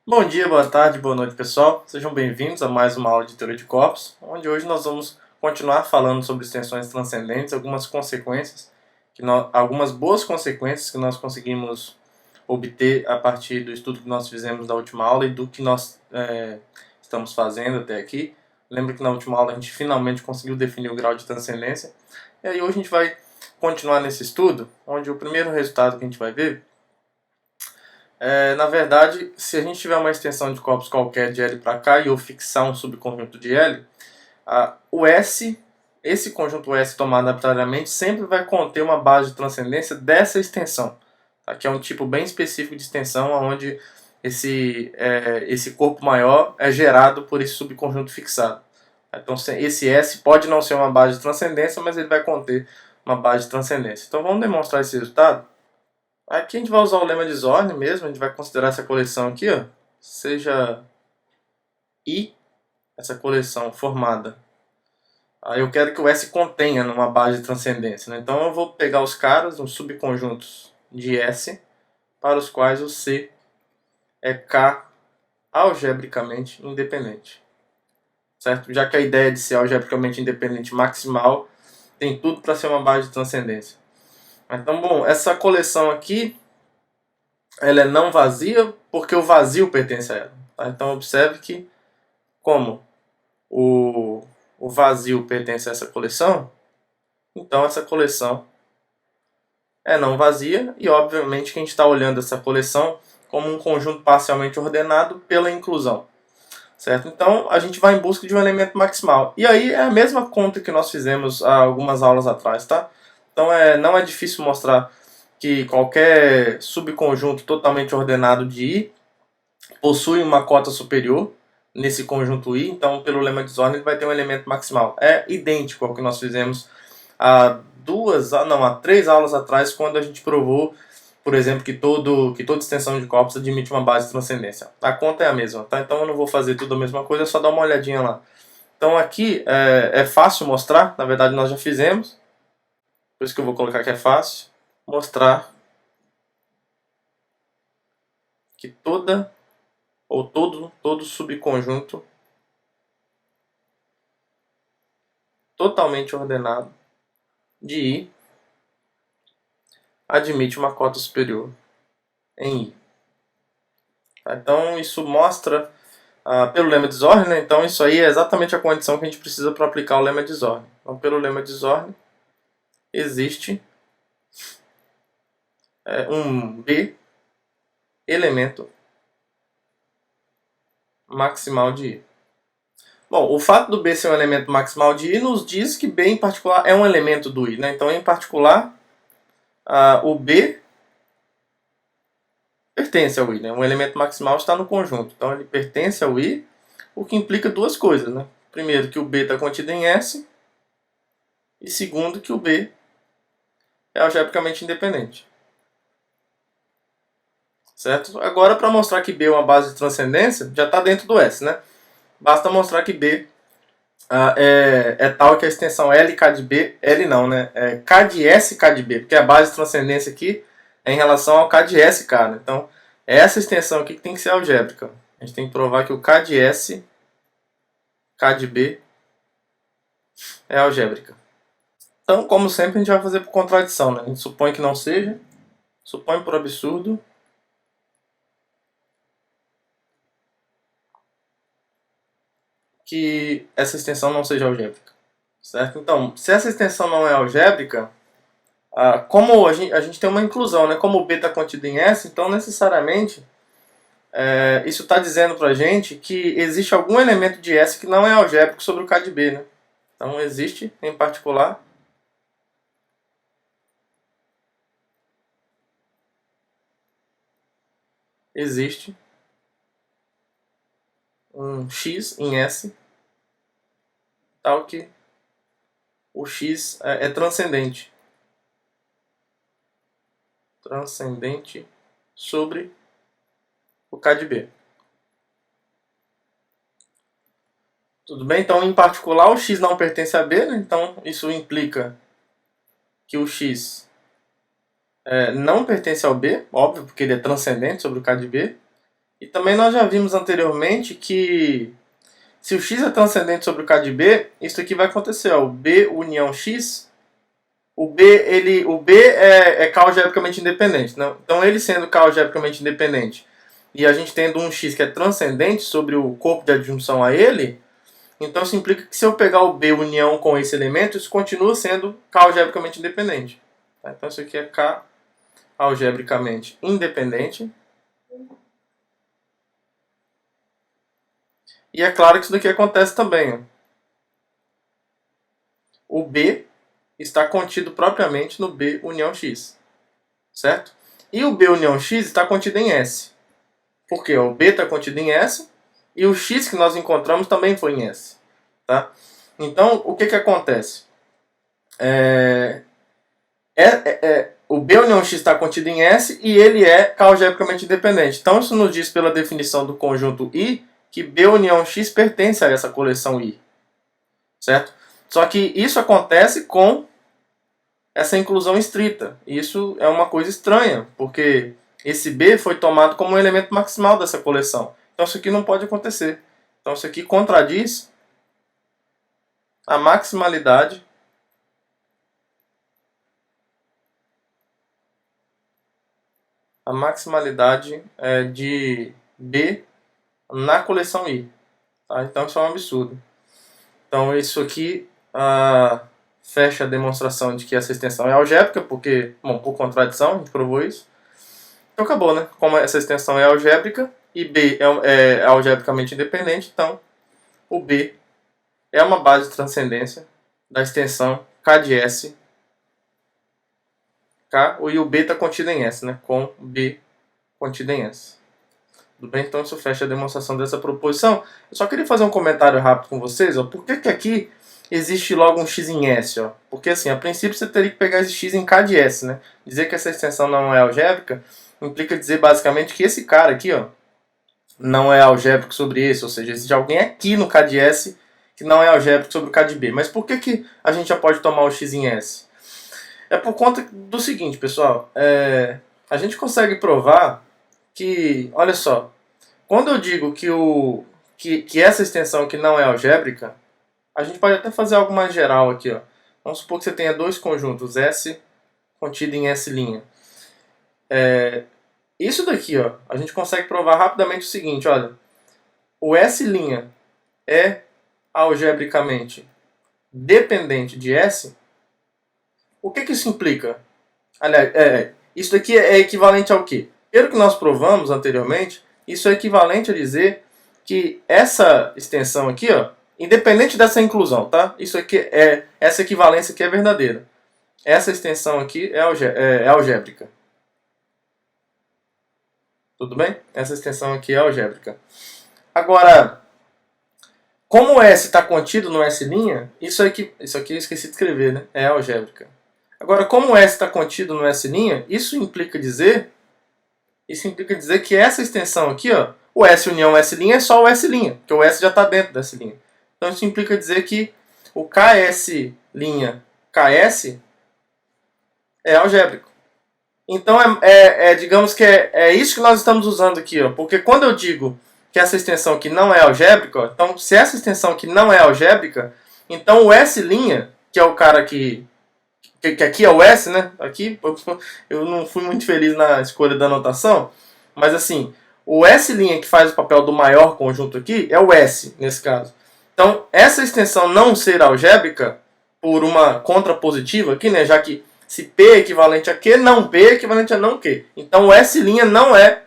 Bom dia, boa tarde, boa noite, pessoal. Sejam bem-vindos a mais uma aula de teoria de corpos, onde hoje nós vamos continuar falando sobre extensões transcendentes, algumas consequências, algumas boas consequências que nós conseguimos obter a partir do estudo que nós fizemos na última aula e do que nós estamos fazendo até aqui. Lembra que na última aula a gente finalmente conseguiu definir o grau de transcendência. E aí hoje a gente vai continuar nesse estudo, onde o primeiro resultado que a gente vai ver na verdade, se a gente tiver uma extensão de corpos qualquer de L para cá e eu fixar um subconjunto de L, o S, esse conjunto S tomado arbitrariamente, sempre vai conter uma base de transcendência dessa extensão, tá? Que é um tipo bem específico de extensão, onde esse corpo maior é gerado por esse subconjunto fixado. Então, esse S pode não ser uma base de transcendência, mas ele vai conter uma base de transcendência. Então, vamos demonstrar esse resultado. Aqui a gente vai usar o lema de Zorn mesmo, a gente vai considerar essa coleção aqui, ó, seja I, essa coleção formada. Aí eu quero que o S contenha numa base de transcendência, né? Então eu vou pegar os caras, os subconjuntos de S, para os quais o C é K algebricamente independente. Certo? Já que a ideia de ser algebricamente independente maximal tem tudo para ser uma base de transcendência. Então, bom, essa coleção aqui ela é não vazia porque o vazio pertence a ela. Tá? Então observe que como o vazio pertence a essa coleção, então essa coleção é não vazia e obviamente que a gente está olhando essa coleção como um conjunto parcialmente ordenado pela inclusão. Certo? Então a gente vai em busca de um elemento maximal. E aí é a mesma conta que nós fizemos há algumas aulas atrás. Tá? Então não é difícil mostrar que qualquer subconjunto totalmente ordenado de I possui uma cota superior nesse conjunto I, então pelo lema de Zorn ele vai ter um elemento maximal. É idêntico ao que nós fizemos há 3 aulas atrás, quando a gente provou, por exemplo, que toda extensão de corpos admite uma base de transcendência. A conta é a mesma, tá? Então eu não vou fazer tudo a mesma coisa, é só dar uma olhadinha lá. Então aqui é fácil mostrar, na verdade nós já fizemos, por isso que eu vou colocar que é fácil, mostrar que todo subconjunto totalmente ordenado de I admite uma cota superior em I. Então isso mostra pelo lema de Zorn, né? Então isso aí é exatamente a condição que a gente precisa para aplicar o lema de Zorn. Então pelo lema de Zorn existe um B elemento maximal de I. Bom, o fato do B ser um elemento maximal de I nos diz que B em particular é um elemento do I, né? Então em particular o B pertence ao I, né? Um elemento maximal está no conjunto, então ele pertence ao I, o que implica duas coisas, né? Primeiro, que o B está contido em S, e segundo, que o B é algebricamente independente. Certo? Agora, para mostrar que B é uma base de transcendência, já está dentro do S, né? Basta mostrar que B é tal que a extensão LK de B, L não, né? É K de S, K de B, porque a base de transcendência aqui é em relação ao K de S, K, né? Então, essa extensão aqui que tem que ser algébrica. A gente tem que provar que o K de S, K de B é algébrica. Então, como sempre, a gente vai fazer por contradição, né? A gente supõe que não seja, supõe por absurdo, que essa extensão não seja algébrica. Certo? Então, se essa extensão não é algébrica, como a gente tem uma inclusão, né? Como o B está contido em S, então necessariamente isso está dizendo para a gente que existe algum elemento de S que não é algébrico sobre o K de B, né? Então existe, em particular, um X em S, tal que o X é transcendente. Transcendente sobre o K de B. Tudo bem? Então, em particular, o X não pertence a B, né? Então isso implica que o X não pertence ao B, óbvio, porque ele é transcendente sobre o K de B. E também nós já vimos anteriormente que se o x é transcendente sobre o k de b, isso aqui vai acontecer, ó, o b união x, o b é k algebricamente independente, né? Então ele sendo k algebricamente independente e a gente tendo um x que é transcendente sobre o corpo de adjunção a ele, então isso implica que se eu pegar o b união com esse elemento, isso continua sendo k algebricamente independente. Tá? Então isso aqui é k algebricamente independente. E é claro que isso daqui acontece também. Ó. O b está contido propriamente no b união x. Certo? E o b união x está contido em S. Por quê? O b está contido em S e o x que nós encontramos também foi em S. Tá? Então, o que acontece? O b união x está contido em S e ele é k algebricamente independente. Então, isso nos diz pela definição do conjunto I que b união x pertence a essa coleção I. Certo? Só que isso acontece com essa inclusão estrita. Isso é uma coisa estranha, porque esse B foi tomado como um elemento maximal dessa coleção. Então isso aqui não pode acontecer. Então isso aqui contradiz a maximalidade de B na coleção I. Tá? Então isso é um absurdo. Então isso aqui fecha a demonstração de que essa extensão é algébrica, porque, bom, por contradição, a gente provou isso. Então acabou, né? Como essa extensão é algébrica e B é algebricamente independente, então o B é uma base de transcendência da extensão K de S. K, e o B está contido em S, né? Com B contido em S. Tudo bem? Então isso fecha a demonstração dessa proposição. Eu só queria fazer um comentário rápido com vocês. Ó. Por que aqui existe logo um x em S? Ó? Porque assim, a princípio você teria que pegar esse x em K de S. Né? Dizer que essa extensão não é algébrica implica dizer basicamente que esse cara aqui ó, não é algébrico sobre esse. Ou seja, existe alguém aqui no K de S que não é algébrico sobre o K de B. Mas por que a gente já pode tomar o x em S? É por conta do seguinte, pessoal. A gente consegue provar que, olha só, quando eu digo que essa extensão aqui não é algébrica, a gente pode até fazer algo mais geral aqui. Ó. Vamos supor que você tenha dois conjuntos, S contido em S'. Isso daqui, ó, a gente consegue provar rapidamente o seguinte, olha, o S' é algebricamente dependente de S. O que isso implica? Aliás, isso daqui é equivalente ao quê? Pelo que nós provamos anteriormente, isso é equivalente a dizer que essa extensão aqui, ó, independente dessa inclusão, tá? Isso aqui essa equivalência aqui é verdadeira. Essa extensão aqui é algébrica. Tudo bem? Essa extensão aqui é algébrica. Agora, como o S está contido no S', isso aqui eu esqueci de escrever, né? É algébrica. Agora, como o S está contido no S', isso implica dizer que essa extensão aqui, ó, o S união S' é só o S', porque o S já está dentro da S'. Então isso implica dizer que o KS' KS é algébrico. Então digamos que é isso que nós estamos usando aqui, ó, porque quando eu digo que essa extensão aqui não é algébrica, ó, então se essa extensão aqui não é algébrica, então o S', que é o cara que aqui é o S, né? Aqui eu não fui muito feliz na escolha da notação, mas assim, o S' que faz o papel do maior conjunto aqui é o S, nesse caso. Então, essa extensão não ser algébrica, por uma contrapositiva aqui, né? Já que se P é equivalente a Q, não P é equivalente a não Q. Então, o S' não é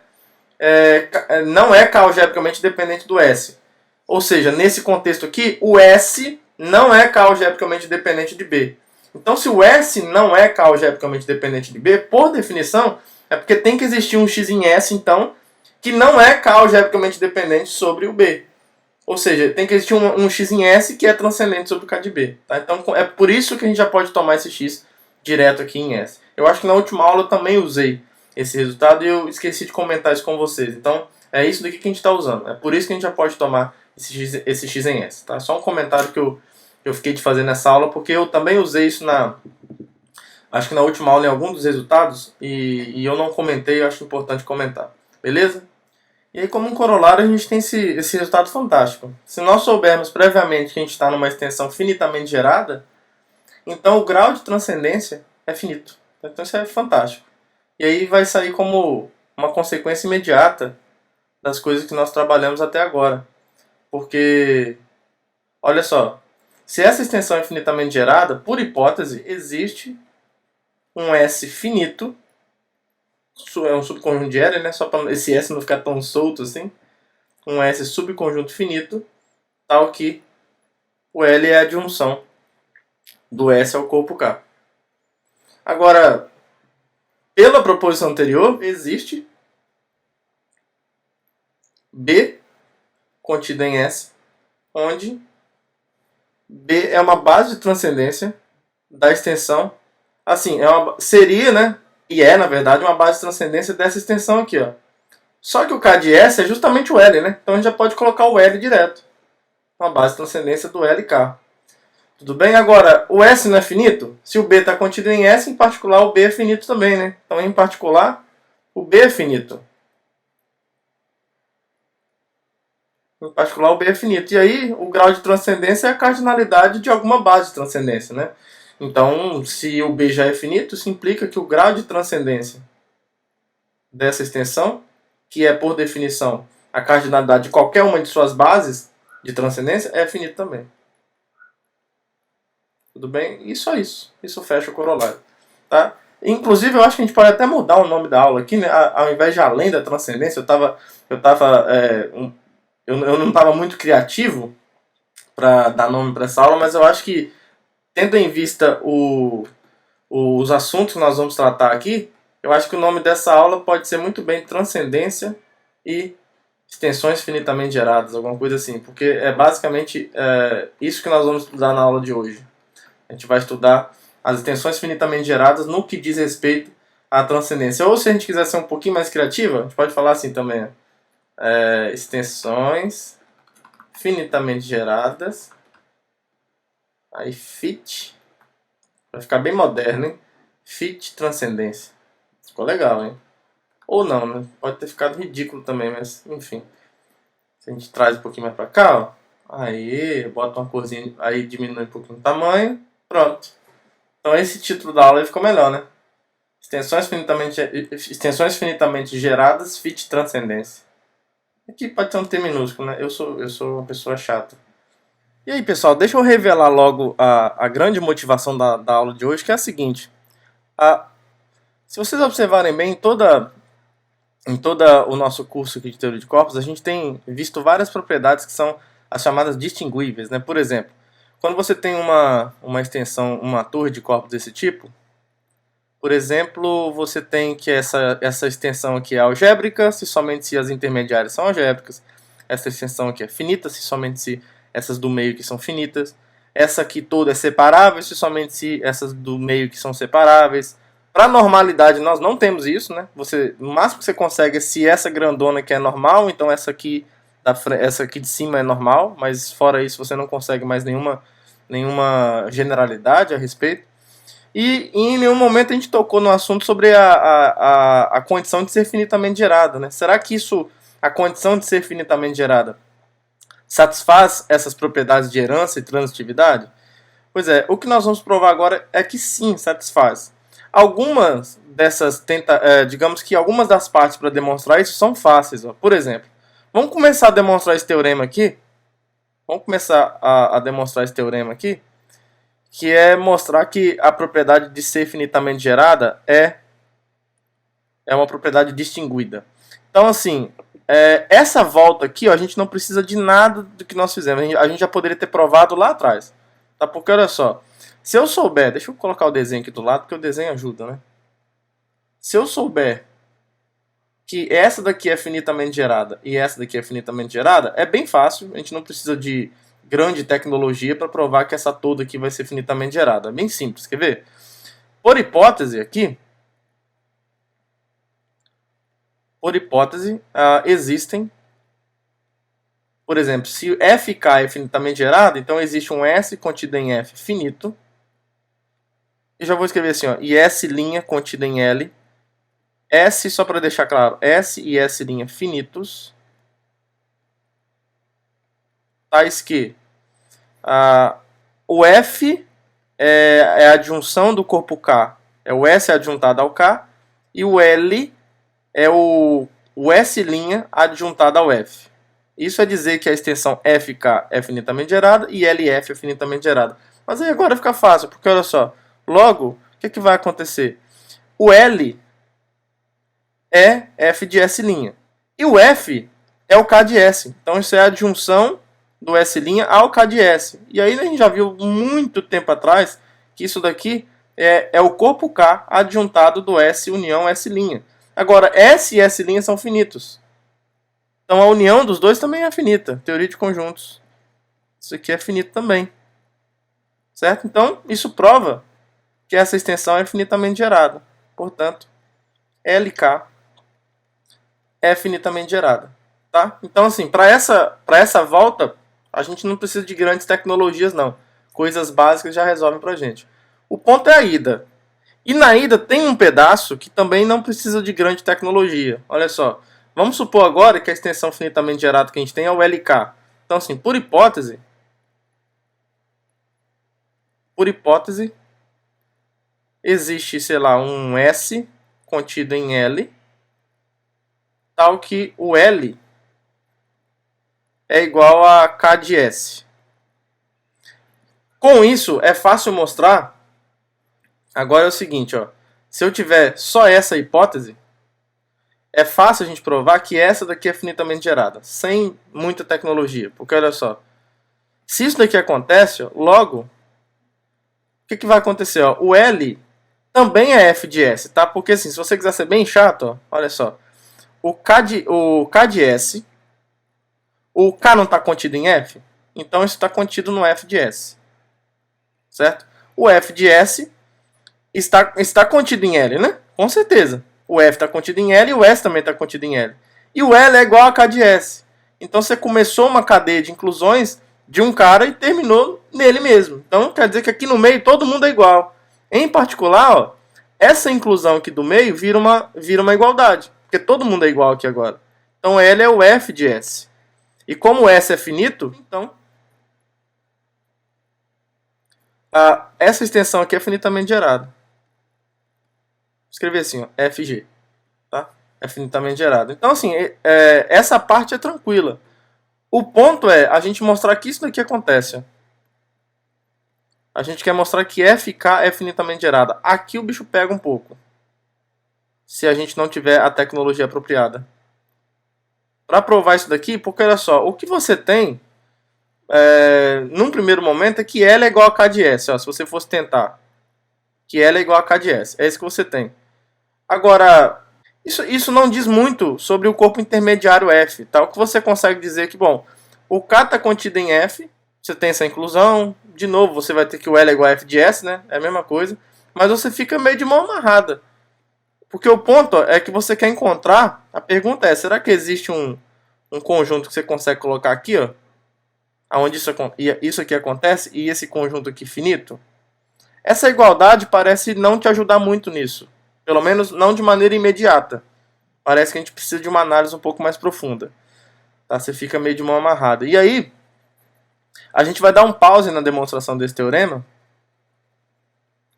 K algebricamente dependente do S. Ou seja, nesse contexto aqui, o S não é K algebricamente dependente de B. Então, se o S não é K algebricamente dependente de B, por definição, é porque tem que existir um x em S, então, que não é K algebricamente dependente sobre o B. Ou seja, tem que existir um x em S que é transcendente sobre o K de B. Tá? Então, é por isso que a gente já pode tomar esse x direto aqui em S. Eu acho que na última aula eu também usei esse resultado e eu esqueci de comentar isso com vocês. Então, é isso daqui que a gente está usando. É por isso que a gente já pode tomar esse x em S. Tá? Só um comentário que eu fiquei de fazer nessa aula, porque eu também usei isso acho que na última aula em algum dos resultados, e eu não comentei, eu acho importante comentar. Beleza? E aí, como um corolário, a gente tem esse resultado fantástico. Se nós soubermos previamente que a gente está numa extensão finitamente gerada, então o grau de transcendência é finito. Então isso é fantástico. E aí vai sair como uma consequência imediata das coisas que nós trabalhamos até agora. Porque, olha só, se essa extensão é infinitamente gerada, por hipótese, existe um S finito, é um subconjunto de L, né? Só para esse S não ficar tão solto assim. Um S subconjunto finito, tal que o L é a adjunção do S ao corpo K. Agora, pela proposição anterior, existe B contida em S, onde B é uma base de transcendência da extensão. Assim, seria, né? E é, na verdade, uma base de transcendência dessa extensão aqui, ó. Só que o K de S é justamente o L, né? Então a gente já pode colocar o L direto. Uma base de transcendência do L e K. Tudo bem? Agora, o S não é finito? Se o B está contido em S, em particular, o B é finito também, né? Então, em particular, o B é finito. Em particular, o B é finito. E aí, o grau de transcendência é a cardinalidade de alguma base de transcendência, né? Então, se o B já é finito, isso implica que o grau de transcendência dessa extensão, que é, por definição, a cardinalidade de qualquer uma de suas bases de transcendência, é finito também. Tudo bem? E só isso. Isso fecha o corolário. Tá? Inclusive, eu acho que a gente pode até mudar o nome da aula aqui, né? Ao invés de além da transcendência, eu não estava muito criativo para dar nome para essa aula, mas eu acho que, tendo em vista os assuntos que nós vamos tratar aqui, eu acho que o nome dessa aula pode ser muito bem transcendência e extensões finitamente geradas, alguma coisa assim, porque é basicamente isso que nós vamos estudar na aula de hoje. A gente vai estudar as extensões finitamente geradas no que diz respeito à transcendência. Ou se a gente quiser ser um pouquinho mais criativa, a gente pode falar assim também. Extensões finitamente geradas. Aí fit. Vai ficar bem moderno, hein? Fit transcendência. Ficou legal, hein? Ou não, né? Pode ter ficado ridículo também, mas enfim. Se a gente traz um pouquinho mais pra cá, ó. Aí, bota uma corzinha, aí diminui um pouquinho o tamanho. Pronto. Então esse título da aula ficou melhor, né? Extensões finitamente geradas, fit transcendência. Aqui pode ter um T minúsculo, né? Eu sou uma pessoa chata. E aí, pessoal, deixa eu revelar logo a grande motivação da aula de hoje, que é a seguinte. Se vocês observarem bem, em todo o nosso curso aqui de teoria de corpos, a gente tem visto várias propriedades que são as chamadas distinguíveis, né? Por exemplo, quando você tem uma extensão, uma torre de corpos desse tipo, por exemplo, você tem que essa extensão aqui é algébrica, se somente se as intermediárias são algébricas. Essa extensão aqui é finita, se somente se essas do meio que são finitas. Essa aqui toda é separável, se somente se essas do meio que são separáveis. Para normalidade nós não temos isso, né? O máximo que você consegue é se essa grandona aqui é normal, então essa aqui de cima é normal, mas fora isso você não consegue mais nenhuma generalidade a respeito. E em nenhum momento a gente tocou no assunto sobre a condição de ser finitamente gerada, né? Será que a condição de ser finitamente gerada, satisfaz essas propriedades de herança e transitividade? Pois é, o que nós vamos provar agora é que sim, satisfaz. Algumas dessas, digamos que algumas das partes para demonstrar isso são fáceis. Ó. Por exemplo, vamos começar a demonstrar esse teorema aqui. Vamos começar a demonstrar esse teorema aqui, que é mostrar que a propriedade de ser finitamente gerada é uma propriedade distinguida. Então, assim, essa volta aqui, ó, a gente não precisa de nada do que nós fizemos. A gente já poderia ter provado lá atrás. Tá? Porque, olha só, se eu souber... Deixa eu colocar o desenho aqui do lado, porque o desenho ajuda, né? Se eu souber que essa daqui é finitamente gerada e essa daqui é finitamente gerada, é bem fácil. A gente não precisa de grande tecnologia para provar que essa toda aqui vai ser finitamente gerada. É bem simples, quer ver? Por hipótese aqui, existem, por exemplo, se FK é finitamente gerado, então existe um S contido em F finito. E já vou escrever assim, ó, e S' contido em L. S, só para deixar claro, S e S' finitos. tais que o F é a adjunção do corpo K, o S é adjuntado ao K, e o L é o S' adjuntado ao F. Isso é dizer que a extensão FK é finitamente gerada e LF é finitamente gerada. Mas aí agora fica fácil, porque olha só, logo, o que vai acontecer? O L é F de S', e o F é o K de S. Então isso é a adjunção do S' ao K de S. E aí a gente já viu muito tempo atrás que isso daqui é o corpo K adjuntado do S união S'. Agora, S e S' são finitos. Então a união dos dois também é finita. Teoria de conjuntos. Isso aqui é finito também. Certo? Então, isso prova que essa extensão é finitamente gerada. Portanto, LK é finitamente gerada. Tá? Então, assim, para essa volta, a gente não precisa de grandes tecnologias, não. Coisas básicas já resolvem para a gente. O ponto é a ida. E na ida tem um pedaço que também não precisa de grande tecnologia. Olha só. Vamos supor agora que a extensão finitamente gerada que a gente tem é o LK. Então, assim, por hipótese, existe, sei lá, um S contido em L, tal que o L é igual a K de S. Com isso, é fácil mostrar. Agora é o seguinte, ó. Se eu tiver só essa hipótese, é fácil a gente provar que essa daqui é finitamente gerada, sem muita tecnologia. Porque olha só, se isso daqui acontece, ó, logo, o que vai acontecer? Ó? O L também é F de S, tá? Porque assim, se você quiser ser bem chato, ó, olha só, o K de S, o K não está contido em F, então isso está contido no F de S, certo? O F de S está contido em L, né? Com certeza. O F está contido em L e o S também está contido em L. E o L é igual a K de S. Então você começou uma cadeia de inclusões de um cara e terminou nele mesmo. Então quer dizer que aqui no meio todo mundo é igual. Em particular, ó, essa inclusão aqui do meio vira uma igualdade. Porque todo mundo é igual aqui agora. Então L é o F de S. E como o S é finito, então essa extensão aqui é finitamente gerada. Vou escrever assim, ó, FG. Tá? É finitamente gerado. Então, assim, essa parte é tranquila. O ponto é a gente mostrar que isso daqui acontece. Ó. A gente quer mostrar que FK é finitamente gerada. Aqui o bicho pega um pouco. Se a gente não tiver a tecnologia apropriada. Para provar isso daqui, porque olha só, o que você tem, num primeiro momento, é que L é igual a K de S. Ó, se você fosse tentar. Que L é igual a K de S. É isso que você tem. Agora, isso não diz muito sobre o corpo intermediário F. Tá? O que você consegue dizer é que, bom, o K está contido em F, você tem essa inclusão, de novo você vai ter que o L é igual a F de S, né? É a mesma coisa, mas você fica meio de mão amarrada. Porque o ponto é que você quer encontrar, a pergunta é, será que existe um conjunto que você consegue colocar aqui, ó, onde isso aqui acontece, e esse conjunto aqui finito? Essa igualdade parece não te ajudar muito nisso. Pelo menos não de maneira imediata. Parece que a gente precisa de uma análise um pouco mais profunda. Tá? Você fica meio de mão amarrada. E aí, a gente vai dar um pause na demonstração desse teorema,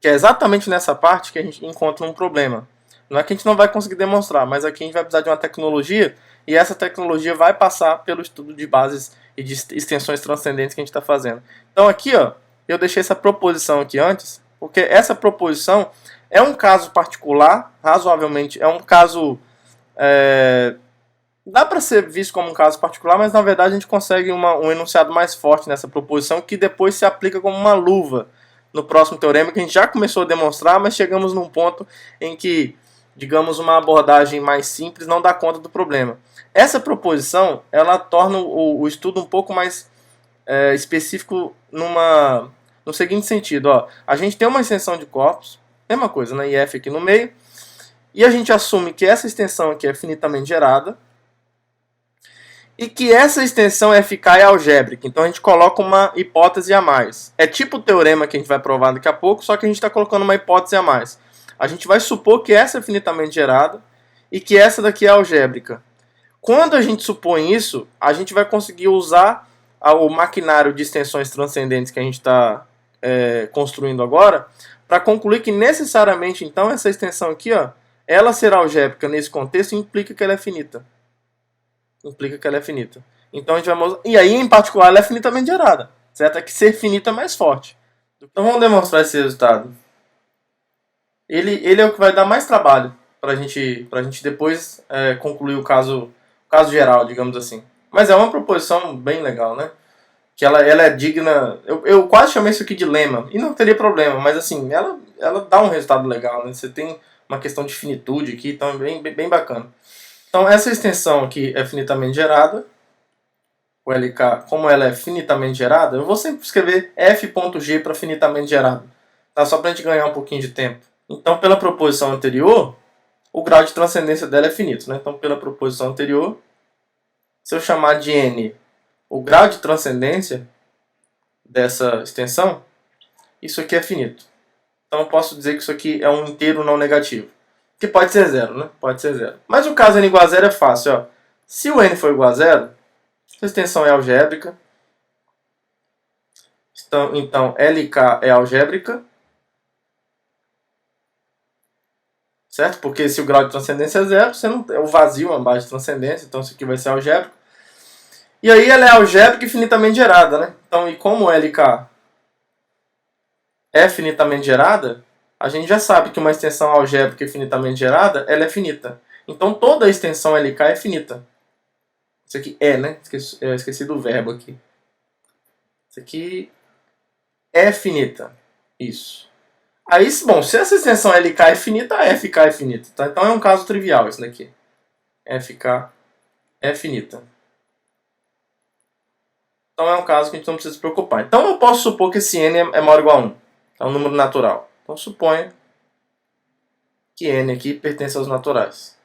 que é exatamente nessa parte que a gente encontra um problema. Não é que a gente não vai conseguir demonstrar, mas aqui a gente vai precisar de uma tecnologia, e essa tecnologia vai passar pelo estudo de bases e de extensões transcendentes que a gente está fazendo. Então aqui, ó, eu deixei essa proposição aqui antes, porque essa proposição é um caso particular, razoavelmente, é um caso... dá para ser visto como um caso particular, mas na verdade a gente consegue um enunciado mais forte nessa proposição, que depois se aplica como uma luva no próximo teorema, que a gente já começou a demonstrar, mas chegamos num ponto em que, digamos, uma abordagem mais simples não dá conta do problema. Essa proposição, ela torna o estudo um pouco mais específico no seguinte sentido. Ó, a gente tem uma extensão de corpos, mesma coisa, né? IF aqui no meio, e a gente assume que essa extensão aqui é finitamente gerada, e que essa extensão FK é algébrica. Então a gente coloca uma hipótese a mais. É tipo o teorema que a gente vai provar daqui a pouco, só que a gente está colocando uma hipótese a mais. A gente vai supor que essa é finitamente gerada e que essa daqui é algébrica. Quando a gente supõe isso, a gente vai conseguir usar o maquinário de extensões transcendentes que a gente está construindo agora, para concluir que necessariamente, então, essa extensão aqui, ó, ela ser algébrica nesse contexto implica que ela é finita. Implica que ela é finita. Então a gente vai mostrar. E aí, em particular, ela é finitamente gerada. Certo? É que ser finita é mais forte. Então vamos demonstrar esse resultado. Ele é o que vai dar mais trabalho pra gente depois concluir o caso geral, digamos assim. Mas é uma proposição bem legal, né? Que ela é digna. Eu quase chamei isso aqui de lema. E não teria problema, mas assim, ela dá um resultado legal, né? Você tem uma questão de finitude aqui, então é bem bacana. Então essa extensão aqui é finitamente gerada. O LK, como ela é finitamente gerada, eu vou sempre escrever f.g para finitamente gerado. Tá? Só para a gente ganhar um pouquinho de tempo. Então, pela proposição anterior, o grau de transcendência dela é finito. Né? Então, pela proposição anterior, se eu chamar de n o grau de transcendência dessa extensão, isso aqui é finito. Então, eu posso dizer que isso aqui é um inteiro não negativo. Que pode ser zero, né? Pode ser zero. Mas o caso n igual a zero é fácil. Ó. Se o n for igual a zero, a extensão é algébrica. Então, LK é algébrica. Certo? Porque se o grau de transcendência é zero, você não, o vazio é uma base de transcendência, então isso aqui vai ser algébrico. E aí ela é algébrica e finitamente gerada, né? Então, e como LK é finitamente gerada, a gente já sabe que uma extensão algébrica e finitamente gerada, ela é finita. Então toda a extensão LK é finita. Isso aqui é, né? Esqueci do verbo aqui. Isso aqui é finita. Isso. Aí, bom, se essa extensão LK é finita, a FK é finita. Tá? Então é um caso trivial isso daqui. FK é finita. Então é um caso que a gente não precisa se preocupar. Então eu posso supor que esse n é maior ou igual a 1. É um número natural. Então suponha que n aqui pertence aos naturais.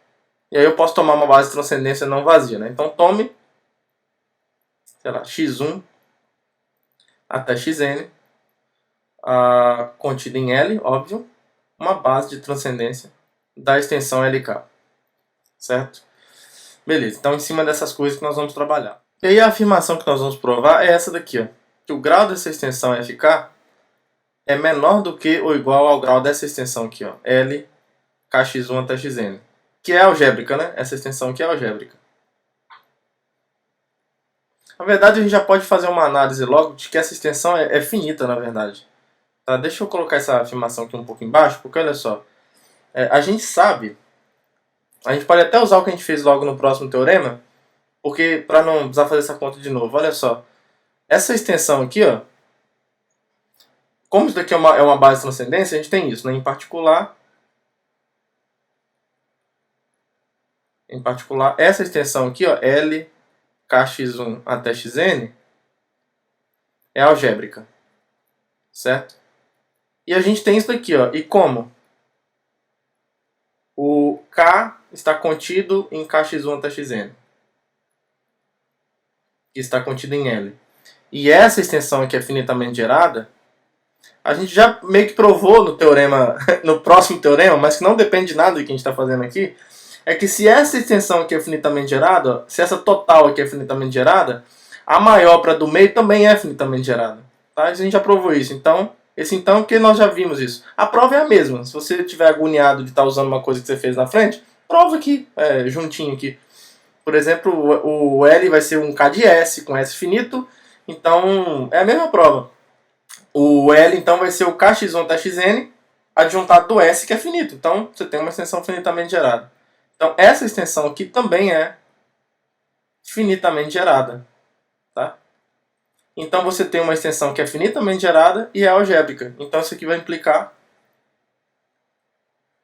E aí eu posso tomar uma base de transcendência não vazia. Né? Então tome, sei lá, x1 até xn, contida em L, óbvio, uma base de transcendência da extensão LK. Certo? Beleza, então em cima dessas coisas que nós vamos trabalhar. E aí a afirmação que nós vamos provar é essa daqui, ó, que o grau dessa extensão FK é menor do que ou igual ao grau dessa extensão aqui, ó, L kx1 até xn, que é algébrica, né? Essa extensão aqui é algébrica. Na verdade, a gente já pode fazer uma análise logo de que essa extensão é finita, na verdade. Tá? Deixa eu colocar essa afirmação aqui um pouco embaixo, porque olha só, a gente sabe, a gente pode até usar o que a gente fez logo no próximo teorema, porque para não precisar fazer essa conta de novo, olha só, essa extensão aqui, ó, como isso daqui é uma base de transcendência, a gente tem isso, né? Em particular, essa extensão aqui, ó, L kx1 até xn, é algébrica, certo? E a gente tem isso daqui, ó, e como o k está contido em kx1 até xn, que está contido em L. E essa extensão aqui é finitamente gerada, a gente já meio que provou no teorema, no próximo teorema, mas que não depende de nada do que a gente está fazendo aqui, é que se essa extensão aqui é finitamente gerada, se essa total aqui é finitamente gerada, a maior para do meio também é finitamente gerada. Tá? A gente já provou isso. Então, porque nós já vimos isso. A prova é a mesma. Se você estiver agoniado de estar usando uma coisa que você fez na frente, prova aqui, juntinho aqui. Por exemplo, o L vai ser um K de S, com S finito, então é a mesma prova. O L então vai ser o kx1 até xn adjuntado do S, que é finito. Então você tem uma extensão finitamente gerada. Então essa extensão aqui também é finitamente gerada. Tá? Então você tem uma extensão que é finitamente gerada e é algébrica. Então isso aqui vai implicar,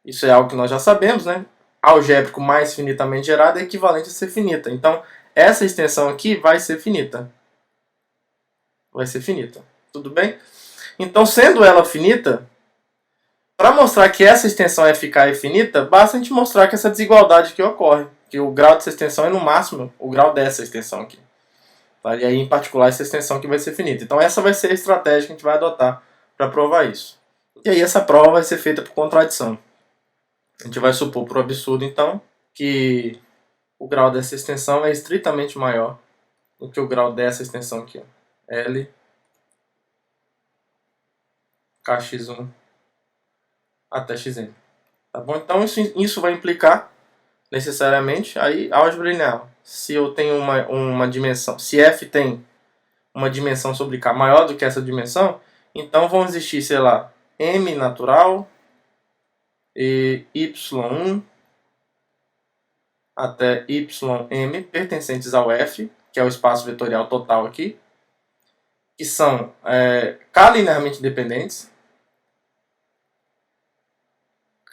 isso é algo que nós já sabemos, né? Algébrico mais finitamente gerado é equivalente a ser finita. Então essa extensão aqui vai ser finita. Vai ser finita. Tudo bem? Então, sendo ela finita, para mostrar que essa extensão FK é finita, basta a gente mostrar que essa desigualdade aqui ocorre. Que o grau dessa extensão é no máximo o grau dessa extensão aqui. Tá? E aí, em particular, essa extensão aqui vai ser finita. Então, essa vai ser a estratégia que a gente vai adotar para provar isso. E aí, essa prova vai ser feita por contradição. A gente vai supor, por absurdo, então, que o grau dessa extensão é estritamente maior o que é o grau dessa extensão aqui, ó. L kx1 até xn. Tá bom? Então isso vai implicar necessariamente aí álgebra linear. Se eu tenho uma dimensão, se f tem uma dimensão sobre k maior do que essa dimensão, então vão existir, sei lá, m natural e y1 até ym pertencentes ao f, que é o espaço vetorial total aqui, que são k linearmente dependentes,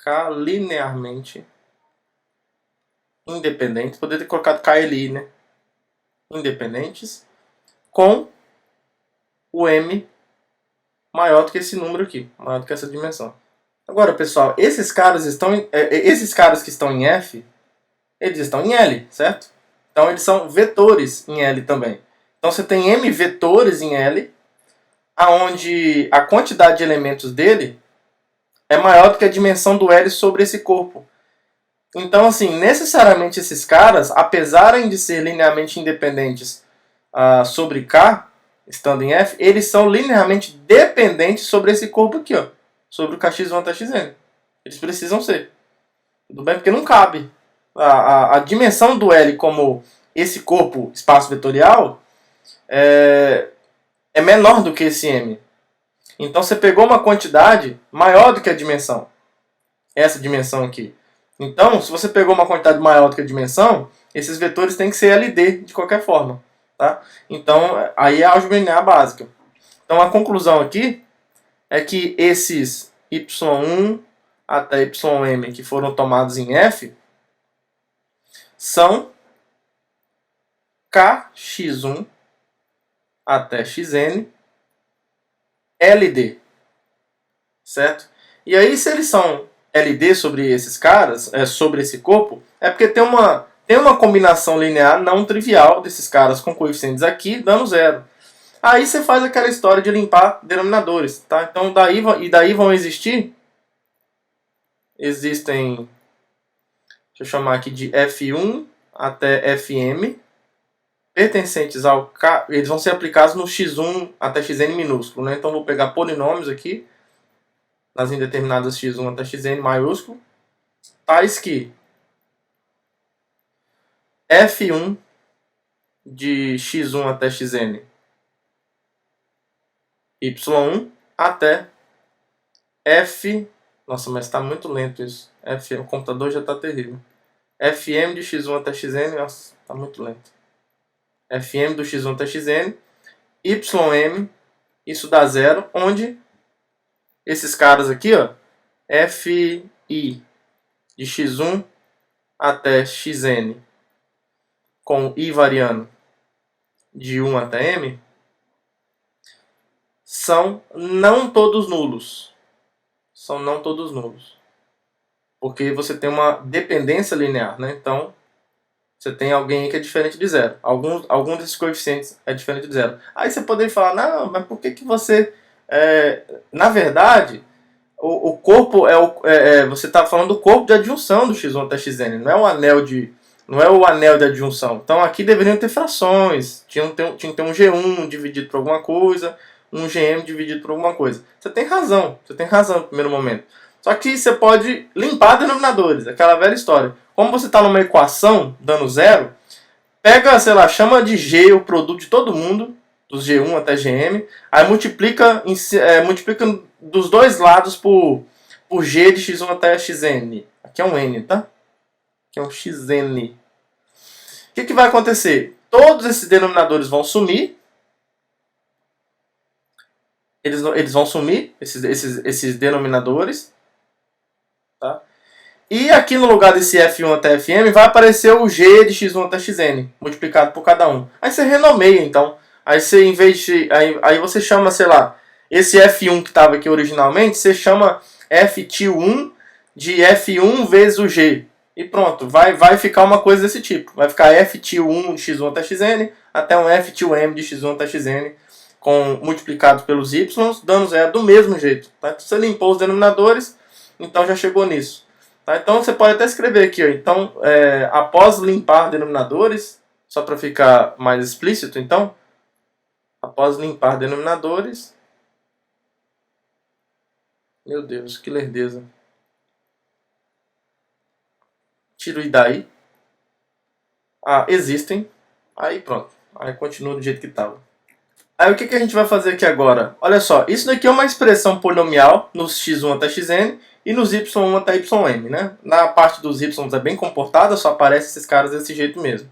k linearmente independentes, poderia ter colocado KLI, né? Independentes, com o m maior do que esse número aqui, maior do que essa dimensão. Agora, pessoal, esses caras que estão em F, eles estão em L, certo? Então eles são vetores em L também. Então você tem m vetores em L, aonde a quantidade de elementos dele é maior do que a dimensão do L sobre esse corpo. Então, assim, necessariamente esses caras, apesar de ser linearmente independentes sobre K, estando em F, eles são linearmente dependentes sobre esse corpo aqui, ó, sobre o kx1 até xn. Eles precisam ser. Tudo bem? Porque não cabe. A dimensão do L como esse corpo espaço vetorial é menor do que esse M. Então você pegou uma quantidade maior do que a dimensão. Essa dimensão aqui. Então, se você pegou uma quantidade maior do que a dimensão, esses vetores têm que ser LD de qualquer forma. Tá? Então, aí é a álgebra linear básica. Então, a conclusão aqui é que esses y1 até ym que foram tomados em F são kx1 até xn LD. Certo? E aí, se eles são LD sobre esses caras, sobre esse corpo, é porque tem uma combinação linear não trivial desses caras com coeficientes aqui, dando zero. Aí você faz aquela história de limpar denominadores, tá? Então daí vão existem, deixa eu chamar aqui de F1 até Fm, pertencentes ao K, eles vão ser aplicados no x1 até xn minúsculo, né? Então vou pegar polinômios aqui, nas indeterminadas x1 até xn maiúsculo, tais que f1 de x1 até xn y1 até f... Nossa, mas está muito lento isso. O computador já está terrível. Fm de x1 até xn, nossa, está muito lento. Fm do x1 até xn, ym, isso dá zero, onde esses caras aqui, ó, fi de x1 até xn com i variando de 1 até m são não todos nulos. São não todos nulos. Porque você tem uma dependência linear, né? Então, você tem alguém que é diferente de zero. Algum desses coeficientes é diferente de zero. Aí você poderia falar, não, mas por que você... na verdade, o corpo você está falando do corpo de adjunção do x1 até xn, não é o anel de adjunção. Então aqui deveriam ter frações, tinha que ter um G1 dividido por alguma coisa, um GM dividido por alguma coisa. Você tem razão no primeiro momento. Só que você pode limpar denominadores, aquela velha história. Como você está numa equação dando zero, pega, sei lá, chama de G o produto de todo mundo, dos G1 até GM, aí multiplica dos dois lados por G de x1 até xn. Aqui é um N, tá? Aqui é um xn. O que vai acontecer? Todos esses denominadores vão sumir. Eles vão sumir, esses denominadores. Tá? E aqui no lugar desse F1 até Fm vai aparecer o G de x1 até xn, multiplicado por cada um. Aí você renomeia, então. Aí você, em vez de... Aí você chama, sei lá, esse F1 que estava aqui originalmente, você chama Ft1 de F1 vezes o G. E pronto, vai ficar uma coisa desse tipo. Vai ficar Ft1 de x1 até xn, até um Ft1m de x1 até xn, multiplicado pelos y, dando zero do mesmo jeito. Tá? Você limpou os denominadores, então já chegou nisso. Tá? Então você pode até escrever aqui, ó. Então, após limpar denominadores, Só para ficar mais explícito, então, após limpar denominadores... Meu Deus, que lerdeza. Tiro e daí. Existem. Aí pronto. Aí continua do jeito que estava. Aí o que a gente vai fazer aqui agora? Olha só, isso daqui é uma expressão polinomial nos x1 até xn e nos y1 até ym, né? Na parte dos y é bem comportada, só aparecem esses caras desse jeito mesmo.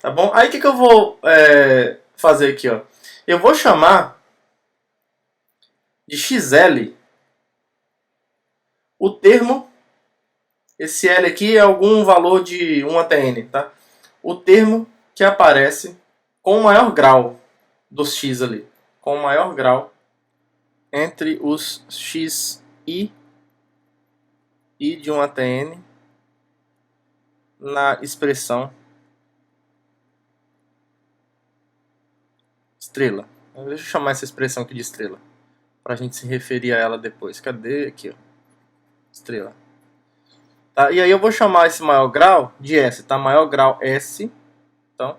Tá bom? Aí o que eu vou fazer aqui, ó? Eu vou chamar de xl o termo, esse L aqui é algum valor de 1 até n, tá? O termo que aparece com o maior grau dos x ali, com o maior grau entre os x e de 1 até n na expressão estrela. Deixa eu chamar essa expressão aqui de estrela, para a gente se referir a ela depois. Cadê? Aqui, ó. Estrela. Tá? E aí eu vou chamar esse maior grau de S, tá? Maior grau S, então,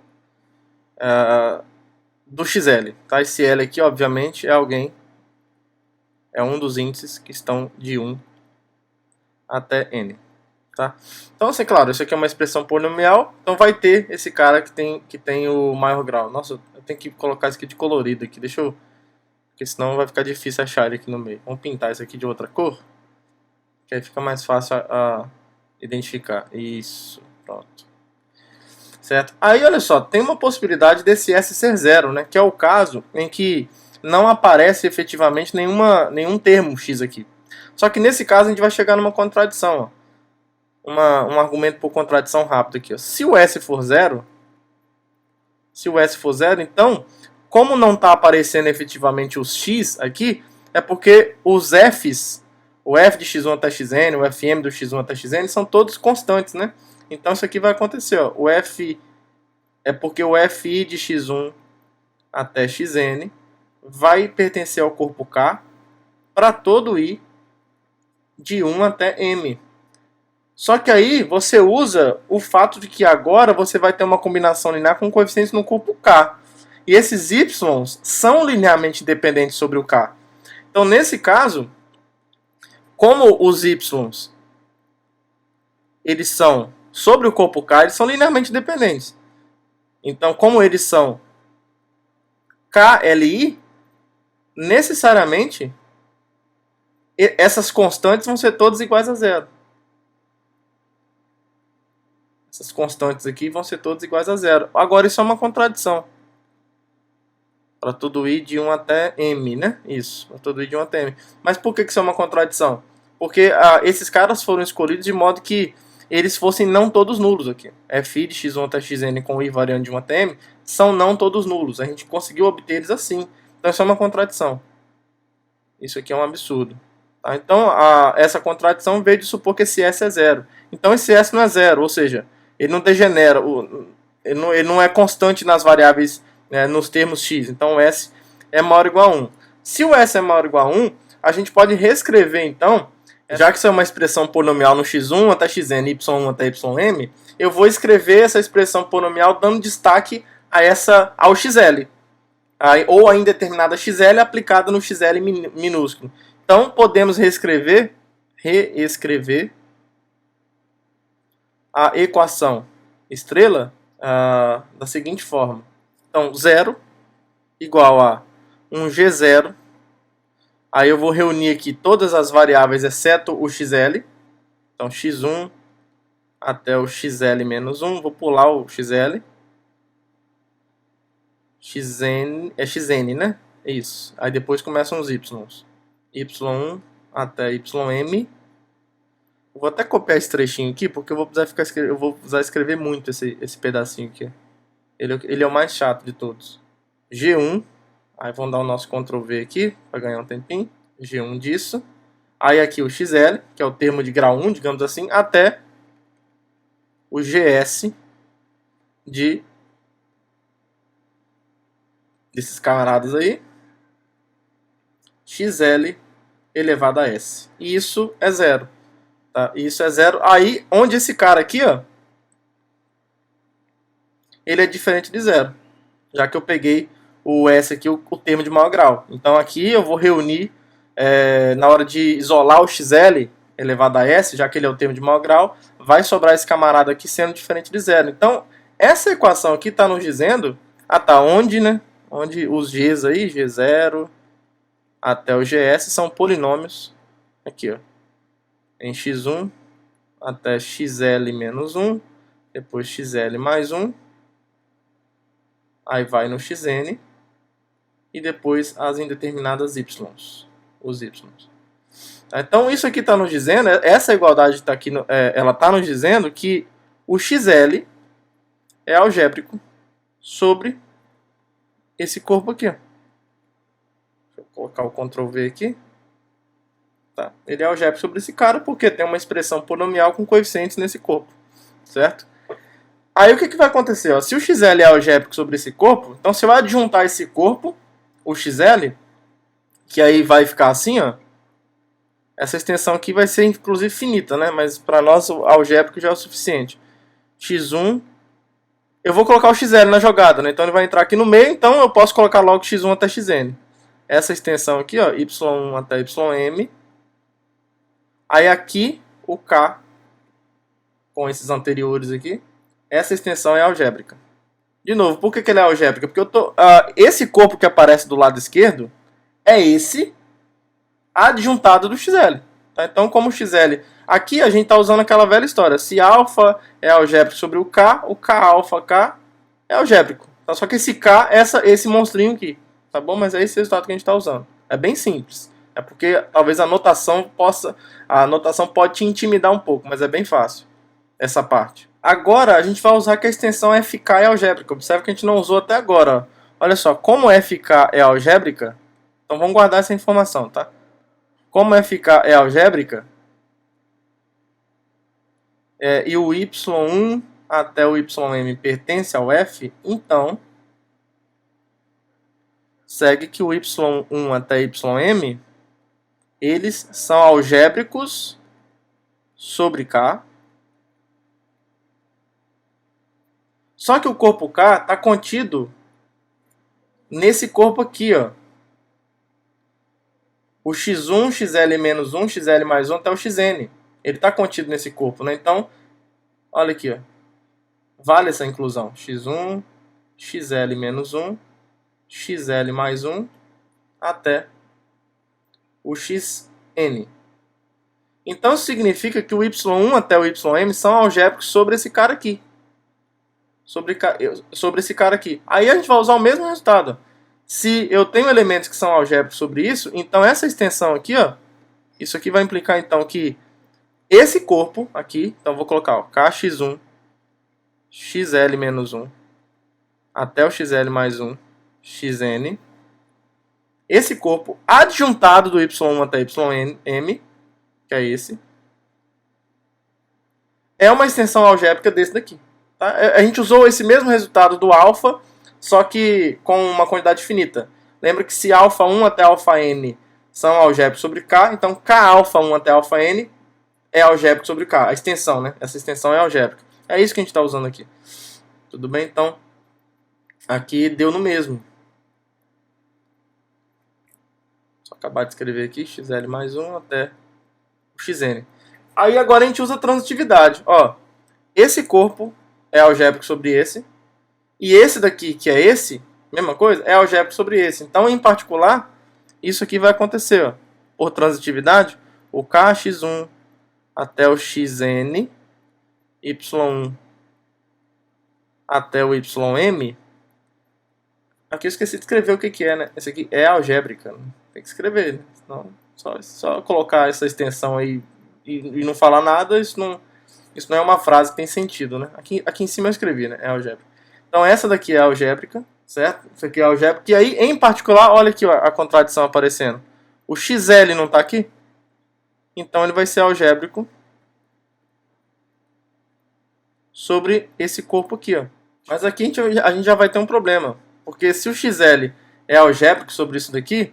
do XL, tá? Esse L aqui, obviamente, é um dos índices que estão de 1 até N, tá? Então, assim, claro, isso aqui é uma expressão polinomial, então vai ter esse cara que tem o maior grau. Nossa, eu tenho que colocar isso aqui de colorido aqui, deixa eu... Porque senão vai ficar difícil achar ele aqui no meio. Vamos pintar isso aqui de outra cor, que aí fica mais fácil a identificar. Isso, pronto. Certo? Aí, olha só, tem uma possibilidade desse S ser zero, né? Que é o caso em que não aparece efetivamente nenhum termo X aqui. Só que nesse caso a gente vai chegar numa contradição, ó. Um argumento por contradição rápido aqui, ó. Se o S for zero, então, como não está aparecendo efetivamente os X aqui, é porque os Fs, o F de x1 até xn, o Fm do x1 até xn, são todos constantes, né? Então isso aqui vai acontecer, ó. O F é porque o Fi de x1 até xn vai pertencer ao corpo K para todo I de 1 até M. Só que aí você usa o fato de que agora você vai ter uma combinação linear com coeficientes no corpo K. E esses y são linearmente dependentes sobre o K. Então nesse caso, como os y eles são sobre o corpo K, eles são linearmente dependentes. Então, como eles são KLI, necessariamente essas constantes vão ser todas iguais a zero. Essas constantes aqui vão ser todas iguais a zero. Agora isso é uma contradição. Para todo I de 1 até M, né? Isso, para todo I de 1 até M. Mas por que isso é uma contradição? Porque esses caras foram escolhidos de modo que eles fossem não todos nulos aqui. Fi de x1 até xn com I variando de 1 até M são não todos nulos. A gente conseguiu obter eles assim. Então isso é uma contradição. Isso aqui é um absurdo. Tá? Então essa contradição veio de supor que esse S é zero. Então esse S não é zero, ou seja, ele não degenera, ele não é constante nas variáveis, nos termos x. Então o S é maior ou igual a 1. Se o S é maior ou igual a 1, a gente pode reescrever então, já que isso é uma expressão polinomial no x1 até xn, y1 até ym, eu vou escrever essa expressão polinomial dando destaque ao xl, ou a indeterminada xl aplicada no xl minúsculo. Então podemos reescrever a equação estrela da seguinte forma. Então 0 igual a 1g0. Aí eu vou reunir aqui todas as variáveis exceto o xl. Então x1 até o xl menos 1. Vou pular o xl. Xn é xn, né? Isso. Aí depois começam os y's. y1 até ym. Vou até copiar esse trechinho aqui, porque eu vou precisar escrever muito esse pedacinho aqui. Ele é o mais chato de todos. G1. Aí vamos dar o nosso Ctrl V aqui, para ganhar um tempinho. G1 disso. Aí aqui o XL, que é o termo de grau 1, digamos assim, até o GS desses camaradas aí. XL elevado a S. E isso é zero. Tá? Isso é zero. Aí, onde esse cara aqui, ó, ele é diferente de zero, já que eu peguei o S aqui, o termo de maior grau. Então aqui eu vou reunir, na hora de isolar o XL elevado a S, já que ele é o termo de maior grau, vai sobrar esse camarada aqui sendo diferente de zero. Então essa equação aqui está nos dizendo, onde, né? Onde os Gs aí, G0 até o GS, são polinômios, aqui ó, em x1 até xl menos 1, depois xl mais 1, aí vai no xn, e depois as indeterminadas y, os y. Então isso aqui está nos dizendo, essa igualdade está aqui, ela está nos dizendo que o xl é algébrico sobre esse corpo aqui. Ó. Deixa eu colocar o Ctrl V aqui. Tá. Ele é algébrico sobre esse cara porque tem uma expressão polinomial com coeficientes nesse corpo, certo? Aí o que vai acontecer? Ó? Se o XL é algébrico sobre esse corpo, então se eu adjuntar esse corpo, o XL, que aí vai ficar assim, ó, essa extensão aqui vai ser inclusive finita, né? Mas para nós o algébrico já é o suficiente. x1, eu vou colocar o XL na jogada, né? Então ele vai entrar aqui no meio, então eu posso colocar logo x1 até xn. Essa extensão aqui, ó, y1 até ym. Aí aqui o K, com esses anteriores aqui, essa extensão é algébrica. De novo, por que ele é algébrica? Porque esse corpo que aparece do lado esquerdo é esse adjuntado do XL. Tá? Então, como o XL... Aqui a gente está usando aquela velha história. Se alfa é algébrico sobre o K alfa K é algébrico. Tá? Só que esse K é esse monstrinho aqui. Tá bom? Mas é esse resultado que a gente está usando. É bem simples. É porque talvez a notação pode te intimidar um pouco, mas é bem fácil essa parte. Agora a gente vai usar que a extensão FK é algébrica. Observe que a gente não usou até agora. Ó. Olha só, como FK é algébrica, então vamos guardar essa informação, tá? Como FK é algébrica, e o y1 até o ym pertence ao f, então segue que o y1 até ym, eles são algébricos sobre K. Só que o corpo K está contido nesse corpo aqui, ó. O x1, xl menos 1, xl mais 1 até o xn. Ele está contido nesse corpo, né? Então, olha aqui, ó. Vale essa inclusão. x1, xl menos 1, xl mais 1 até o xn. Então, isso significa que o y1 até o ym são algébricos sobre esse cara aqui. Sobre esse cara aqui. Aí a gente vai usar o mesmo resultado. Se eu tenho elementos que são algébricos sobre isso, então essa extensão aqui, ó, isso aqui vai implicar então que esse corpo aqui, então vou colocar ó, kx1, xl menos 1, até o xl mais 1, xn, esse corpo adjuntado do y1 até ym, que é esse, é uma extensão algébrica desse daqui. Tá? A gente usou esse mesmo resultado do alfa, só que com uma quantidade finita. Lembra que se alfa 1 até alfa n são algébricos sobre K, então K alfa 1 até alfa n é algébrico sobre K. A extensão, né? Essa extensão é algébrica. É isso que a gente está usando aqui. Tudo bem? Então, aqui deu no mesmo. Só acabar de escrever aqui, xl mais 1 até o xn. Aí agora a gente usa transitividade. Ó, esse corpo é algébrico sobre esse. E esse daqui, que é esse, mesma coisa, é algébrico sobre esse. Então, em particular, isso aqui vai acontecer. Ó, por transitividade, o kx1 até o xn, y1 até o ym. Aqui eu esqueci de escrever o que é, né? Esse aqui é algébrica. Né? Tem que escrever, né? Senão, só colocar essa extensão aí e não falar nada, isso não é uma frase que tem sentido, né? Aqui em cima eu escrevi, né? É algébrica. Então essa daqui é algébrica, certo? Isso aqui é algébrica. E aí, em particular, olha aqui ó, a contradição aparecendo. O xl não está aqui? Então ele vai ser algébrico sobre esse corpo aqui, ó. Mas aqui a gente já vai ter um problema. Porque se o xl é algébrico sobre isso daqui,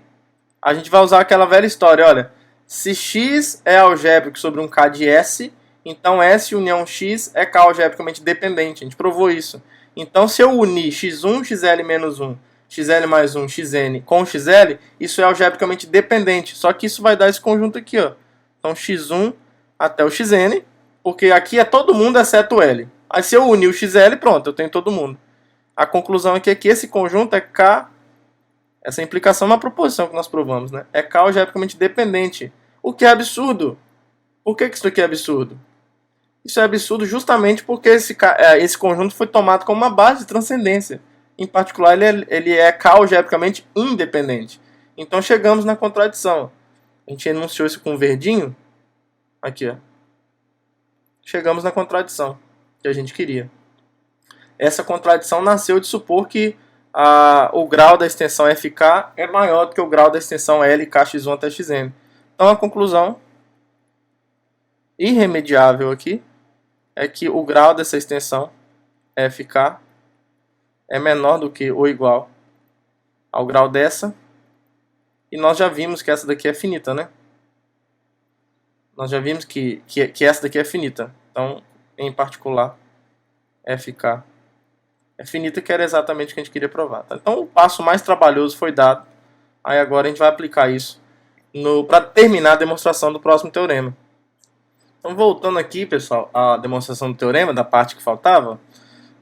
a gente vai usar aquela velha história, olha. Se x é algébrico sobre um K de S, então S união X é K algebricamente dependente. A gente provou isso. Então, se eu unir x1, xl menos 1, xl mais 1, xn com xl, isso é algebricamente dependente. Só que isso vai dar esse conjunto aqui, ó. Então, x1 até o xn, porque aqui é todo mundo exceto L. Aí, se eu unir o xl, pronto, eu tenho todo mundo. A conclusão aqui é que esse conjunto é K. Essa implicação é uma proposição que nós provamos, né? É K algebricamente dependente. O que é absurdo. Por que isso aqui é absurdo? Isso é absurdo justamente porque esse conjunto foi tomado como uma base de transcendência. Em particular, ele é K algebricamente independente. Então chegamos na contradição. A gente enunciou isso com verdinho. Aqui, ó. Chegamos na contradição que a gente queria. Essa contradição nasceu de supor que o grau da extensão FK é maior do que o grau da extensão LKx1 até xn. Então a conclusão irremediável aqui é que o grau dessa extensão FK é menor do que ou igual ao grau dessa. E nós já vimos que essa daqui é finita, né? Nós já vimos que essa daqui é finita. Então, em particular, FK é finita, que era exatamente o que a gente queria provar. Tá? Então, o passo mais trabalhoso foi dado. Aí agora a gente vai aplicar isso para terminar a demonstração do próximo teorema. Então, voltando aqui, pessoal, à demonstração do teorema, da parte que faltava,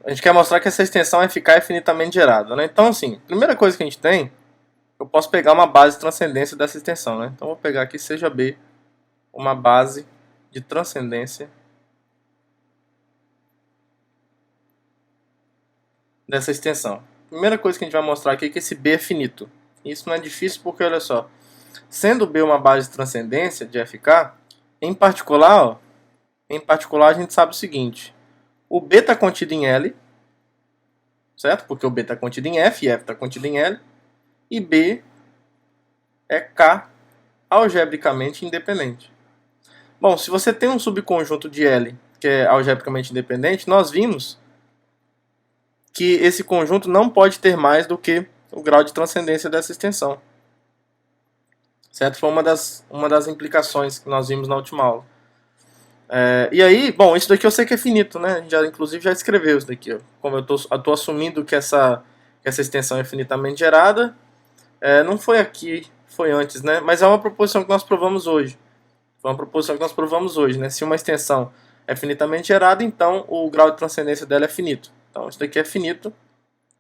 a gente quer mostrar que essa extensão FK é finitamente gerada. Né? Então, assim, a primeira coisa que a gente tem, eu posso pegar uma base de transcendência dessa extensão. Né? Então, vou pegar aqui, seja B, uma base de transcendência dessa extensão. Primeira coisa que a gente vai mostrar aqui é que esse B é finito. Isso não é difícil porque, olha só, sendo B uma base de transcendência de FK, em particular a gente sabe o seguinte: o B está contido em L, certo? Porque o B está contido em F e F está contido em L, e B é K algebricamente independente. Bom, se você tem um subconjunto de L que é algebricamente independente, nós vimos que esse conjunto não pode ter mais do que o grau de transcendência dessa extensão. Certo? Foi uma das implicações que nós vimos na última aula. E aí, bom, isso daqui eu sei que é finito, né? A gente inclusive já escreveu isso daqui. Ó. Como eu tô assumindo que essa extensão é finitamente gerada, não foi aqui, foi antes, né? Mas é uma proposição que nós provamos hoje. Foi uma proposição que nós provamos hoje, né? Se uma extensão é finitamente gerada, então o grau de transcendência dela é finito. Então isso daqui é finito,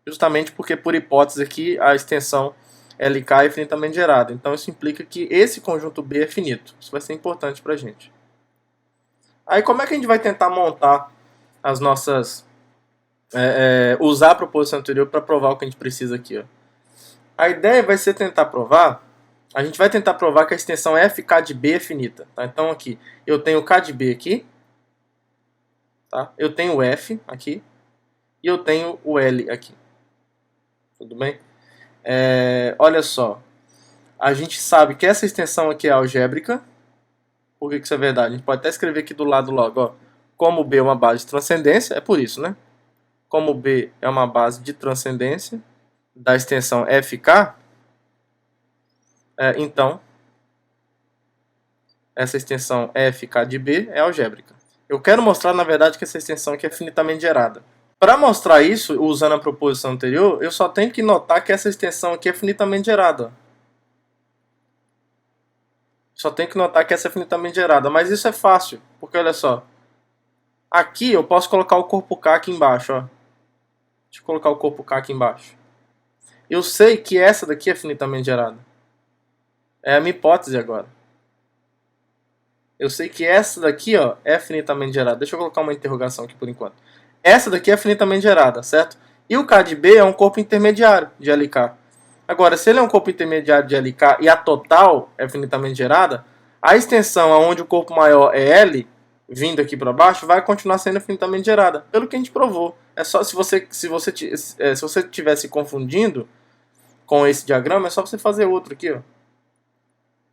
justamente porque, por hipótese aqui, a extensão LK é finitamente gerada. Então isso implica que esse conjunto B é finito. Isso vai ser importante pra gente. Aí como é que a gente vai tentar montar as nossas... usar a proposição anterior para provar o que a gente precisa aqui, ó. A ideia vai ser tentar provar... A gente vai tentar provar que a extensão FK de B é finita. Tá? Então aqui, eu tenho o K de B aqui. Tá? Eu tenho o F aqui. E eu tenho o L aqui. Tudo bem? Olha só. A gente sabe que essa extensão aqui é algébrica. Por que isso é verdade? A gente pode até escrever aqui do lado logo. Ó. Como B é uma base de transcendência, é por isso, né? Como B é uma base de transcendência da extensão FK, então, essa extensão FK de B é algébrica. Eu quero mostrar, na verdade, que essa extensão aqui é finitamente gerada. Para mostrar isso, usando a proposição anterior, eu só tenho que notar que essa extensão aqui é finitamente gerada. Só tenho que notar que essa é finitamente gerada. Mas isso é fácil, porque olha só. Aqui eu posso colocar o corpo K aqui embaixo. Ó. Deixa eu colocar o corpo K aqui embaixo. Eu sei que essa daqui é finitamente gerada. É a minha hipótese agora. Eu sei que essa daqui, ó, é finitamente gerada. Deixa eu colocar uma interrogação aqui por enquanto. Essa daqui é finitamente gerada, certo? E o K de B é um corpo intermediário de LK. Agora, se ele é um corpo intermediário de LK e a total é finitamente gerada, a extensão onde o corpo maior é L, vindo aqui para baixo, vai continuar sendo finitamente gerada. Pelo que a gente provou. É só se você estiver se confundindo com esse diagrama, é só você fazer outro aqui, ó.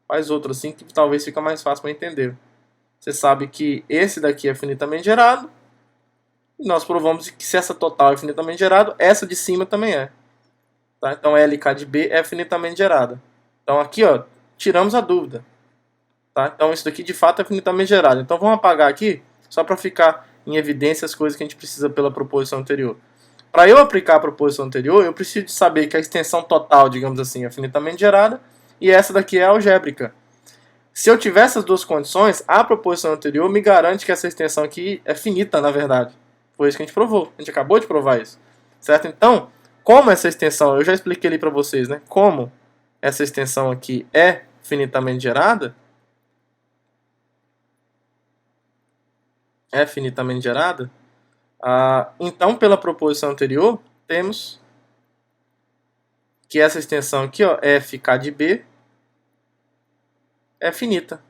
Faz outro assim que talvez fica mais fácil para entender. Você sabe que esse daqui é finitamente gerado. E nós provamos que se essa total é finitamente gerada, essa de cima também é. Tá? Então LK de B é finitamente gerada. Então aqui, ó, tiramos a dúvida. Tá? Então isso daqui de fato é finitamente gerado. Então vamos apagar aqui, só para ficar em evidência as coisas que a gente precisa pela proposição anterior. para eu aplicar a proposição anterior, eu preciso de saber que a extensão total, digamos assim, é finitamente gerada, e essa daqui é algébrica. Se eu tiver essas duas condições, a proposição anterior me garante que essa extensão aqui é finita, na verdade. Foi isso que a gente provou. A gente acabou de provar isso. Certo? Então, como essa extensão, eu já expliquei ali para vocês, né? Como essa extensão aqui é finitamente gerada, então, pela proposição anterior, temos que essa extensão aqui, ó, FK de B, é finita,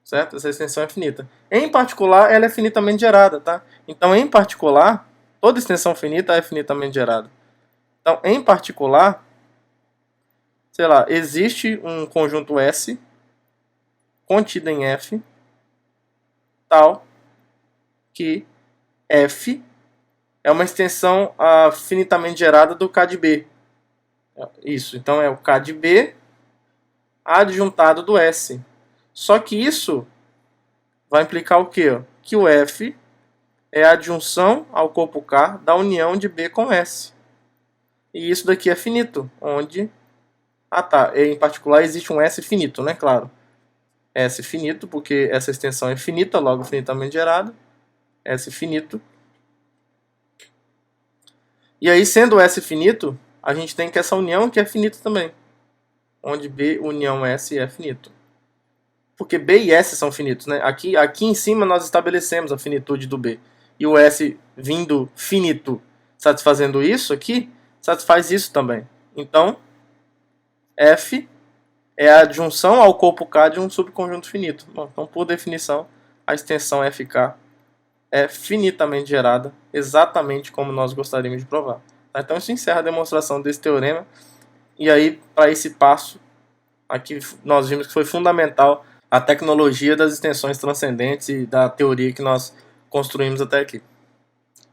certo? Essa extensão é finita. Em particular, ela é finitamente gerada, tá? Então, em particular, toda extensão finita é finitamente gerada. Então, em particular, sei lá, existe um conjunto S contido em F, tal que F é uma extensão finitamente gerada do K de B. Isso, então é o K de B adjuntado do S. Só que isso vai implicar o quê? Que o F é a adjunção ao corpo K da união de B com S. E isso daqui é finito, onde... em particular existe um S finito, né? Claro. S finito, porque essa extensão é finita, logo finitamente gerada. S finito. E aí, sendo S finito, a gente tem que essa união que é finita também. Onde B união S é finito. Porque B e S são finitos, né? Aqui em cima nós estabelecemos a finitude do B. E o S vindo finito satisfazendo isso aqui, satisfaz isso também. Então, F é a adjunção ao corpo K de um subconjunto finito. Bom, então, por definição, a extensão FK é finitamente gerada, exatamente como nós gostaríamos de provar. Então, isso encerra a demonstração desse teorema. E aí, para esse passo, aqui nós vimos que foi fundamental a tecnologia das extensões transcendentes e da teoria que nós construímos até aqui.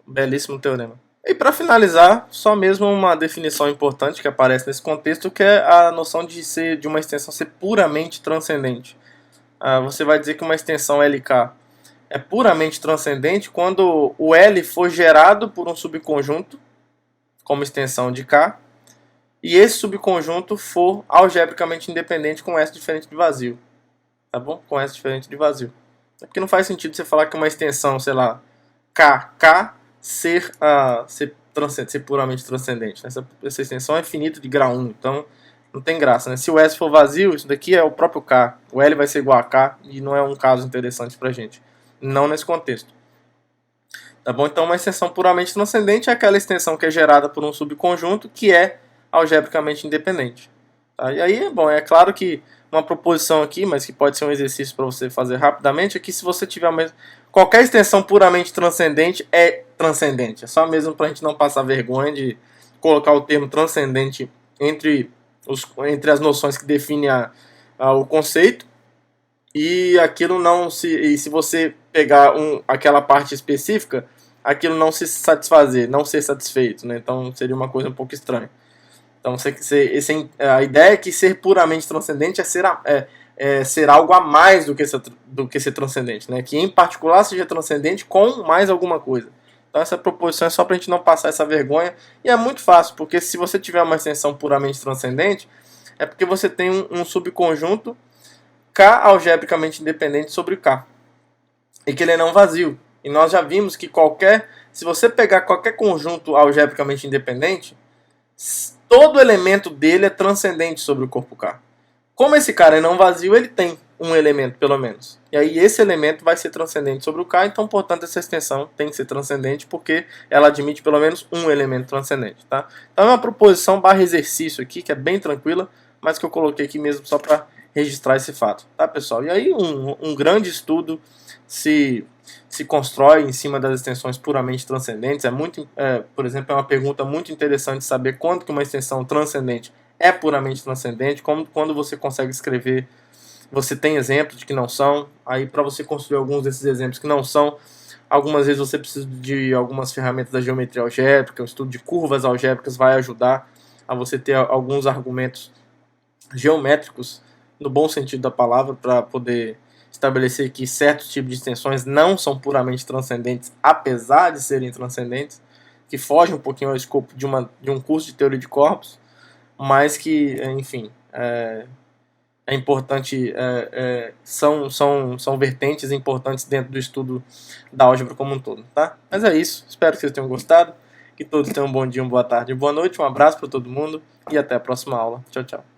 Belíssimo teorema. E para finalizar, só mesmo uma definição importante que aparece nesse contexto, que é a noção de uma extensão ser puramente transcendente. Você vai dizer que uma extensão LK é puramente transcendente quando o L for gerado por um subconjunto, como extensão de K, e esse subconjunto for algebricamente independente com S diferente de vazio. Tá bom? Com S diferente de vazio. É porque não faz sentido você falar que uma extensão, sei lá, KK ser puramente transcendente. Essa extensão é finita de grau 1, então não tem graça, né? Se o S for vazio, isso daqui é o próprio K. O L vai ser igual a K e não é um caso interessante pra gente. Não nesse contexto. Tá bom? Então uma extensão puramente transcendente é aquela extensão que é gerada por um subconjunto que é algebricamente independente. Tá? E aí, bom, é claro que uma proposição aqui, mas que pode ser um exercício para você fazer rapidamente, é que se você tiver qualquer extensão puramente transcendente é transcendente. É só mesmo para a gente não passar vergonha de colocar o termo transcendente entre as noções que definem o conceito, e aquilo não se você pegar aquela parte específica, aquilo não se satisfazer, não ser satisfeito, né? Então seria uma coisa um pouco estranha. Então a ideia é que ser puramente transcendente é ser algo a mais do que ser transcendente, né? Que em particular seja transcendente com mais alguma coisa. Então essa proposição é só para a gente não passar essa vergonha, e é muito fácil, porque se você tiver uma extensão puramente transcendente, é porque você tem um subconjunto K algebricamente independente sobre K, e que ele é não vazio. E nós já vimos que se você pegar qualquer conjunto algebricamente independente, todo elemento dele é transcendente sobre o corpo K. Como esse cara é não vazio, ele tem um elemento, pelo menos. E aí esse elemento vai ser transcendente sobre o K, então, portanto, essa extensão tem que ser transcendente, porque ela admite pelo menos um elemento transcendente. Tá? Então é uma proposição barra exercício aqui, que é bem tranquila, mas que eu coloquei aqui mesmo só para registrar esse fato. Tá, pessoal? E aí um grande estudo se constrói em cima das extensões puramente transcendentes. Por exemplo, é uma pergunta muito interessante saber quando que uma extensão transcendente é puramente transcendente, quando você consegue escrever, você tem exemplos de que não são, aí para você construir alguns desses exemplos que não são, algumas vezes você precisa de algumas ferramentas da geometria algébrica, o estudo de curvas algébricas vai ajudar a você ter alguns argumentos geométricos, no bom sentido da palavra, para poder estabelecer que certos tipos de extensões não são puramente transcendentes, apesar de serem transcendentes. que foge um pouquinho ao escopo de um curso de teoria de corpos, mas que, enfim, é importante, são vertentes importantes dentro do estudo da álgebra como um todo, tá? Mas é isso, espero que vocês tenham gostado, que todos tenham um bom dia, uma boa tarde, boa noite, um abraço para todo mundo e até a próxima aula. Tchau, tchau.